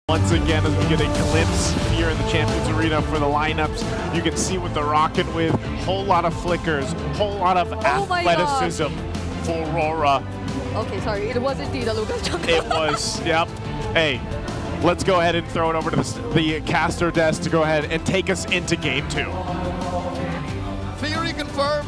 Once again, as we get a glimpse here in the Champions Arena for the lineups, you can see what they're rocking with. Whole lot of flickers, whole lot of athleticism for Aurora. Okay, sorry, it was indeed a Lucas jungle. It was, yep. Hey, let's go ahead and throw it over to the caster desk to go ahead and take us into Game 2. Theory confirmed.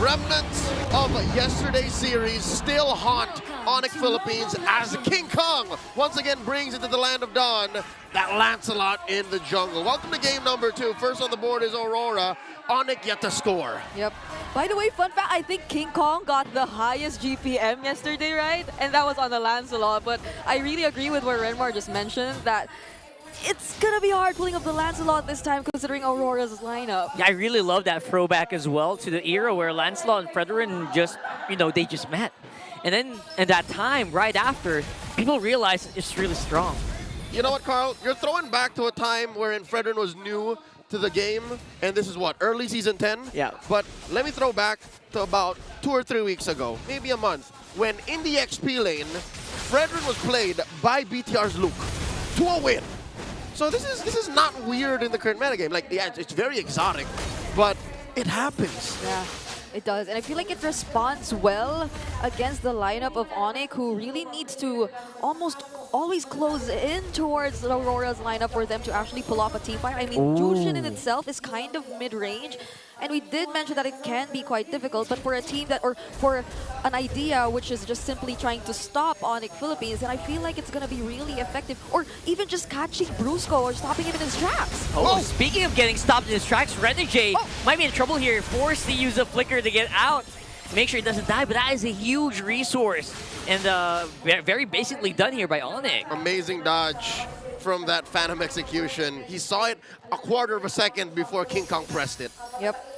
Remnants of yesterday's series still haunt Onic Philippines as King Kong once again brings into the land of dawn that Lancelot in the jungle. Welcome to game number 2. First on the board is Aurora. Onic yet to score. Yep. By the way, fun fact, I think King Kong got the highest GPM yesterday, right? And that was on the Lancelot. But I really agree with what Renmar just mentioned, that it's gonna be hard pulling up the Lancelot this time considering Aurora's lineup. Yeah, I really love that throwback as well to the era where Lancelot and Fredrin just, they just met. And then at that time, right after, people realized it's really strong. You know what, Carl? You're throwing back to a time wherein Fredrin was new to the game, and this is what, early season 10? Yeah. But let me throw back to about 2 or 3 weeks ago, maybe a month, when in the XP lane, Fredrin was played by BTR's Luke to a win. So this is not weird in the current metagame. Like, yeah, it's very exotic, but it happens. Yeah, it does. And I feel like it responds well against the lineup of Onic, who really needs to almost always close in towards Aurora's lineup for them to actually pull off a team fight. I mean, Jushin in itself is kind of mid-range. And we did mention that it can be quite difficult, but for a team that, or for an idea which is just simply trying to stop Onic Philippines, and I feel like it's going to be really effective, or even just catching Brusco or stopping him in his tracks. Oh, speaking of getting stopped in his tracks, Renegade might be in trouble here, forced to use a flicker to get out. Make sure he doesn't die, but that is a huge resource. And very basically done here by Onic. Amazing dodge from that Phantom execution. He saw it a quarter of a second before King Kong pressed it. Yep.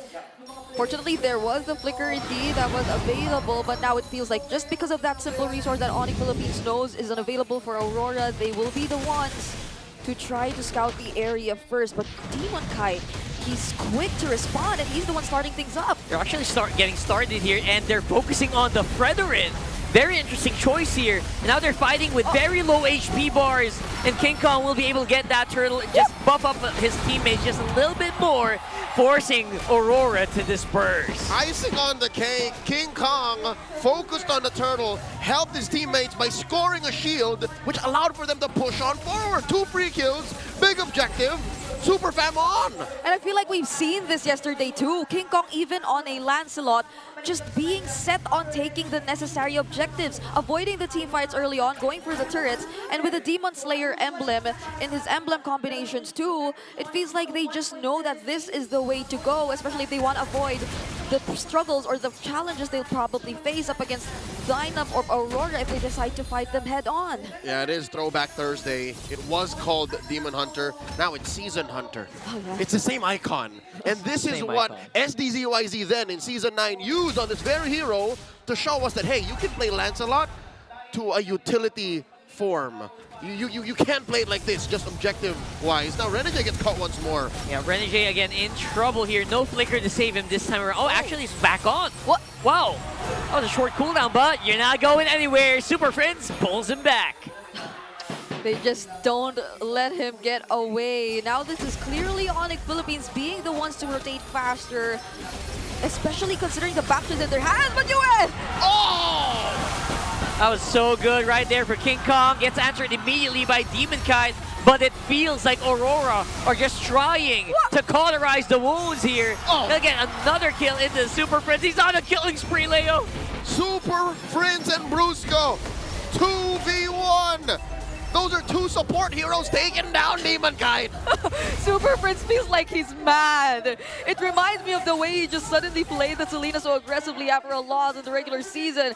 Fortunately, there was the flicker indeed that was available, but now it feels like just because of that simple resource that Onic Philippines knows is unavailable for Aurora, they will be the ones to try to scout the area first. But Demon Kite, he's quick to respond, and he's the one starting things up. They're actually getting started here, and they're focusing on the Fredrin. Very interesting choice here. And now they're fighting with very low HP bars, and King Kong will be able to get that turtle and just buff up his teammates just a little bit more, forcing Aurora to disperse. Icing on the cake, King Kong focused on the turtle, helped his teammates by scoring a shield, which allowed for them to push on forward. 2 free kills, big objective, Super Fam on! And I feel like we've seen this yesterday too. King Kong, even on a Lancelot, just being set on taking the necessary objectives, avoiding the team fights early on, going for the turrets, and with the Demon Slayer emblem in his emblem combinations too, it feels like they just know that this is the way to go, especially if they want to avoid the struggles or the challenges they'll probably face up against lineup or Aurora if they decide to fight them head on. Yeah, it is Throwback Thursday. It was called Demon Hunter. Now it's Season Hunter. Oh, yeah. It's the same icon. And this is what SDZYZ then in Season 9 used on this very hero to show us that, hey, you can play Lancelot to a utility form. You can't play it like this, just objective-wise. Now, Renegade gets caught once more. Yeah, Renegade again in trouble here. No flicker to save him this time around. Oh, actually, he's back on. What? Wow. That was a short cooldown, but you're not going anywhere. Super Friends pulls him back. They just don't let him get away. Now this is clearly Onic Philippines being the ones to rotate faster, especially considering the bastions in their hands. But That was so good right there for King Kong. Gets answered immediately by Demon Kite, but it feels like Aurora are just trying to cauterize the wounds here. Again, another kill into the Super Friends. He's on a killing spree, Leo. Super Friends and Brusco, 2v1. Those are 2 support heroes taking down Demon Kite. Super Prince feels like he's mad. It reminds me of the way he just suddenly played the Selena so aggressively after a loss in the regular season.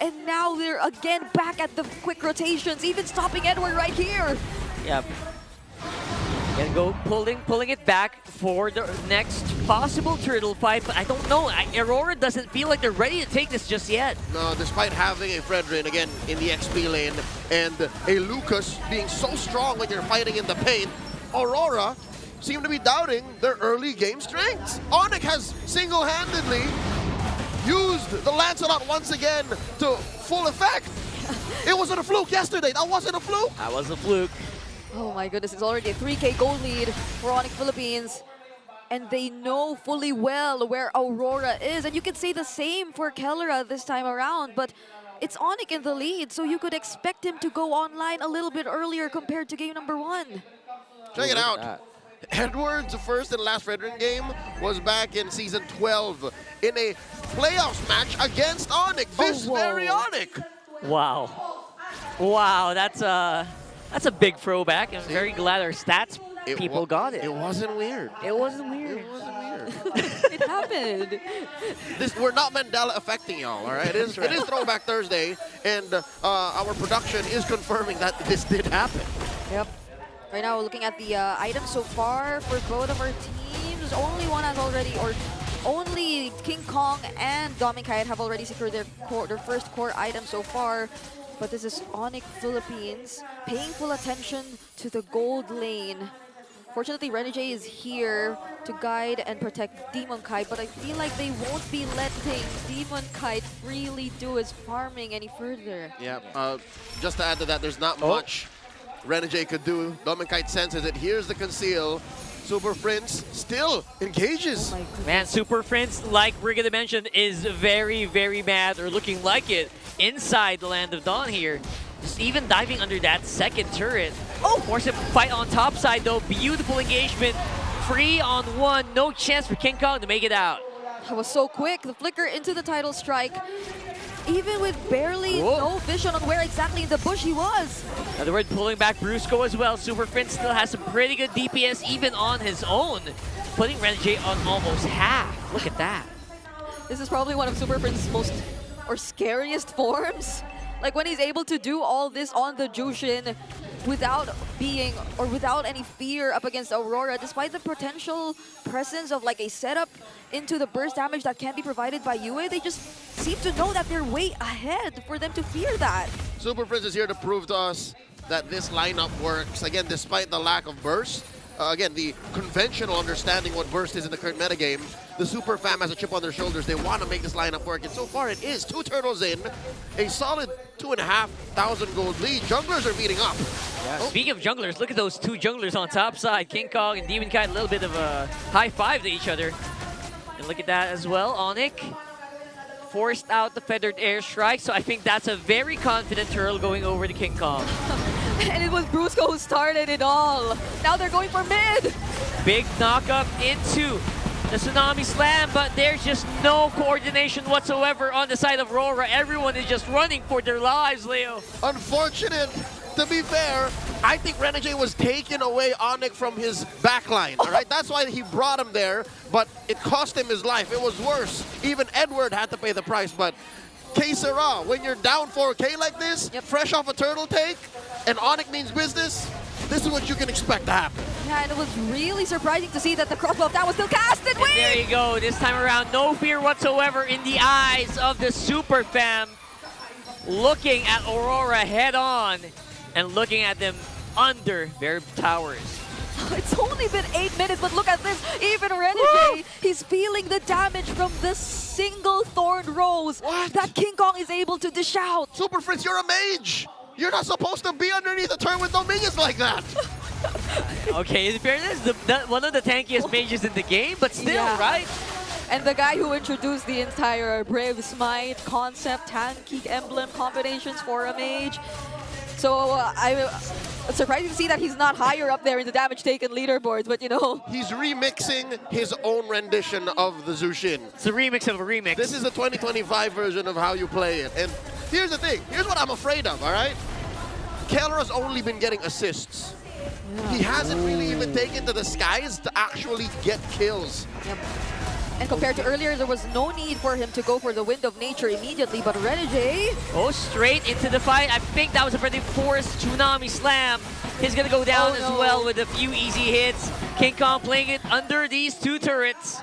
And now they're again back at the quick rotations, even stopping Edward right here. Yep. Gonna go pulling it back for the next possible turtle fight, but I don't know. Aurora doesn't feel like they're ready to take this just yet. No, despite having a Fredrin again in the XP lane and a Lucas being so strong when you're fighting in the paint, Aurora seem to be doubting their early game strengths. Onic has single-handedly used the Lancelot once again to full effect. It wasn't a fluke yesterday. That wasn't a fluke. That was a fluke. Oh my goodness, it's already a 3K goal lead for Onic Philippines. And they know fully well where Aurora is. And you can say the same for Kellera this time around, but it's Onic in the lead, so you could expect him to go online a little bit earlier compared to game number 1. Check it out. Edward's first and last Fredrin game was back in Season 12 in a playoffs match against Onic. This very Onic. Wow. Wow, that's a big throwback. I'm very glad our stats people got it. It wasn't weird. It wasn't weird. It wasn't weird. It happened. We're not Mandela affecting y'all, all right? It is Throwback Thursday, and our production is confirming that this did happen. Yep. Right now, we're looking at the items so far for both of our teams. Only one has already, or only King Kong and Dominkite have already secured their first core item so far. But this is Onic Philippines paying full attention to the gold lane. Fortunately, Renegade is here to guide and protect Demon Kite, but I feel like they won't be letting Demon Kite really do his farming any further. Yeah, just to add to that, there's not much Renegade could do. Demon Kite senses it. Here's the conceal. Super Prince still engages. Oh Man, Super Prince, like we're gonna mention, is very, very mad, or looking like it, inside the Land of Dawn here. Just even diving under that second turret. Oh, force a fight on top side though. Beautiful engagement. 3-on-1. No chance for King Kong to make it out. That was so quick. The flicker into the title strike. Even with barely no vision on where exactly in the bush he was. In other words, pulling back Brusco as well. Super Prince still has some pretty good DPS even on his own. Putting Renegade on almost half. Look at that. This is probably one of Super Prince's most scariest forms. Like when he's able to do all this on the Jushin without being, or without any fear up against Aurora, despite the potential presence of like a setup into the burst damage that can be provided by UA, they just seem to know that they're way ahead for them to fear that. Super Prince is here to prove to us that this lineup works, again, despite the lack of burst. Again, the conventional understanding what burst is in the current metagame, the Super Fam has a chip on their shoulders. They want to make this lineup work, and so far it is. 2 turtles in, a solid 2,500 gold lead. Junglers are beating up. Yeah. Speaking of junglers, look at those 2 junglers on top side. King Kong and Demon Kite, a little bit of a high five to each other. And look at that as well. Onic forced out the feathered airstrike, so I think that's a very confident turtle going over to King Kong. And it was Brusco who started it all. Now they're going for mid. Big knock-up into the Tsunami Slam, but there's just no coordination whatsoever on the side of Aurora. Everyone is just running for their lives, Leo. Unfortunate. To be fair, I think Renegade was taking away Onic from his backline, all right? That's why he brought him there, but it cost him his life. It was worse. Even Edward had to pay the price, but Que sera, when you're down 4K like this, fresh off a turtle take, and Onic means business, this is what you can expect to happen. Yeah, and it was really surprising to see that the crossbow of that was still casted. And there you go. This time around, no fear whatsoever in the eyes of the Super Fam. Looking at Aurora head on and looking at them under their towers. It's only been 8 minutes, but look at this. Even Renegade, he's feeling the damage from the single thorned rose that King Kong is able to dish out. Super Fritz, you're a mage. You're not supposed to be underneath a turret with no minions like that. Okay, in fairness, one of the tankiest mages in the game, but still, right? And the guy who introduced the entire Brave Smite concept, tanky emblem combinations for a mage. So I'm surprised to see that he's not higher up there in the damage taken leaderboards, but you know. He's remixing his own rendition of the Jushin. It's a remix of a remix. This is the 2025 version of how you play it. And here's the thing. Here's what I'm afraid of, all right? Kellera's only been getting assists. He hasn't really even taken to the skies to actually get kills. Yep. And compared to earlier, there was no need for him to go for the Wind of Nature immediately, but Renegade... Oh, straight into the fight. I think that was a pretty forced Tsunami Slam. He's gonna go down as well with a few easy hits. King Kong playing it under these 2 turrets.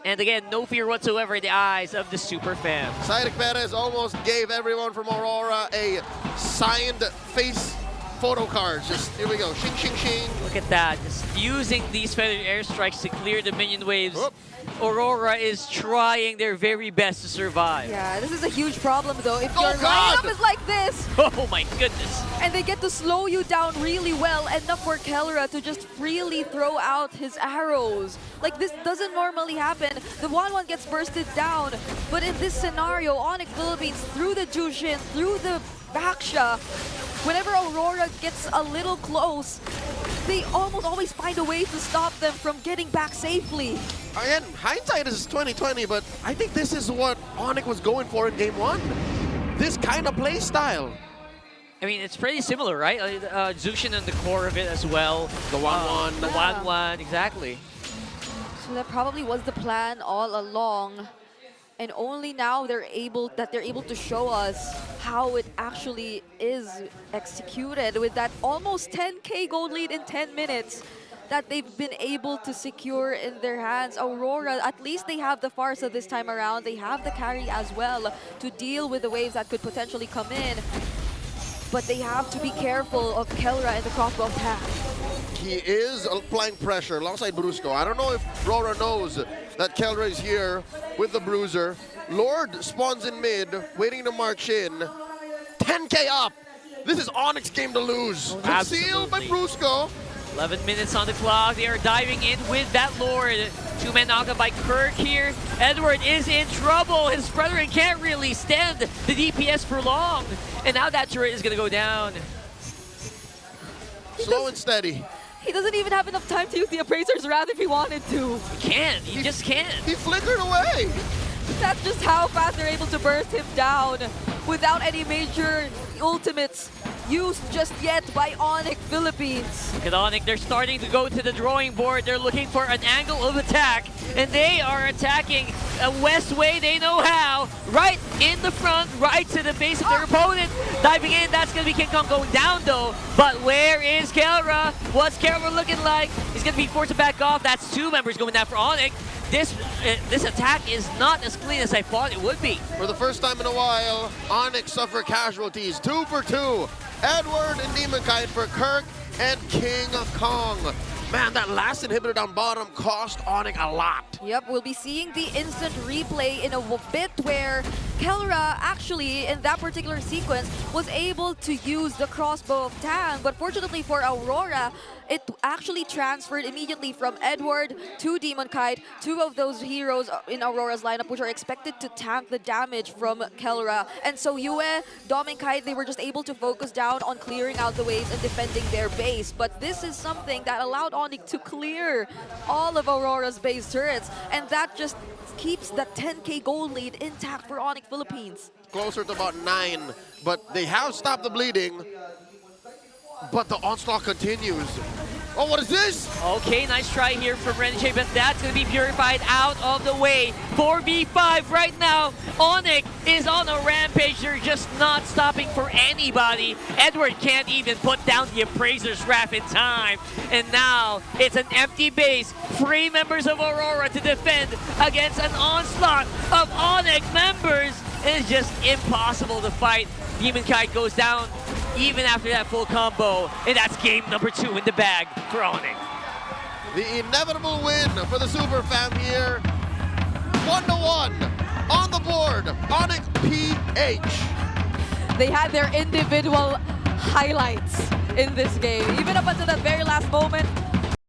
And again, no fear whatsoever in the eyes of the Super Fam. Cyric Perez almost gave everyone from Aurora a signed face photo cards. Just, here we go. Shing, shing, shing. Look at that. Just using these feathered airstrikes to clear the minion waves. Whoop. Aurora is trying their very best to survive. Yeah, this is a huge problem though. If Oh, your God! lineup is like this, Oh my goodness. and they get to slow you down really well, enough for Kelra to just freely throw out his arrows. Like, this doesn't normally happen. The 1-1 gets bursted down, but in this scenario, Onic Philippines, through the Jushin, through the Baksha, whenever Aurora gets a little close, they almost always find a way to stop them from getting back safely. Again, hindsight is 2020, but I think this is what Onic was going for in Game 1. This kind of play style. I mean, it's pretty similar, right? Zushin in the core of it as well. The 1-1. The Yeah. 1-1, exactly. So that probably was the plan all along. And only now they're able to show us how it actually is executed with that almost 10K gold lead in 10 minutes that they've been able to secure in their hands. Aurora, at least they have the Farsa this time around. They have the carry as well to deal with the waves that could potentially come in. But they have to be careful of Kelra and the crossbow attack. He is applying pressure alongside Brusco. I don't know if Aurora knows that Kelra is here with the Bruiser. Lord spawns in mid, waiting to march in. 10K up. This is Onyx's game to lose. Concealed by Brusco. 11 minutes on the clock. They are diving in with that Lord. Two-man knockup by Kirk here. Edward is in trouble. His brethren can't really stand the DPS for long. And now that turret is going to go down. Slow and steady. He doesn't even have enough time to use the Appraiser's Wrath if he wanted to. He can't. He just can't. He flickered away. That's just how fast they're able to burst him down without any major ultimates used just yet by Onic Philippines. Look at Onic. They're starting to go to the drawing board. They're looking for an angle of attack. And they are attacking a west way they know how. Right in the front, right to the base of their opponent. Diving in. That's going to be King Kong going down though. But where is Kelra? What's Kelra looking like? He's going to be forced to back off. That's two members going down for Onic. This attack is not as clean as I thought it would be. For the first time in a while, Onyx suffer casualties. 2 for 2. Edward and Demon Kite for Kirk and King Kong. Man, that last inhibitor down bottom cost Onic a lot. Yep, we'll be seeing the instant replay in a bit where Kelra actually, in that particular sequence, was able to use the crossbow of Tang, but fortunately for Aurora, it actually transferred immediately from Edward to Demon Kite, two of those heroes in Aurora's lineup which are expected to tank the damage from Kelra. And so Yue, Dom and Kite, they were just able to focus down on clearing out the waves and defending their base. But this is something that allowed Onic to clear all of Aurora's base turrets, and that just keeps that 10K gold lead intact for Onic Philippines. Closer to about 9, but they have stopped the bleeding. But the onslaught continues. Oh, what is this? Okay, nice try here from Renjay, but that's going to be purified out of the way. 4v5 right now. Onic is on a rampage. They're just not stopping for anybody. Edward can't even put down the Appraiser's Wrath in time. And now it's an empty base. 3 members of Aurora to defend against an onslaught of Onic members. It's just impossible to fight. Demon Kite goes down even after that full combo, and that's game number 2 in the bag for Onic. The inevitable win for the Super Fam here. 1-1 on the board. Onic PH. They had their individual highlights in this game. Even up until that very last moment,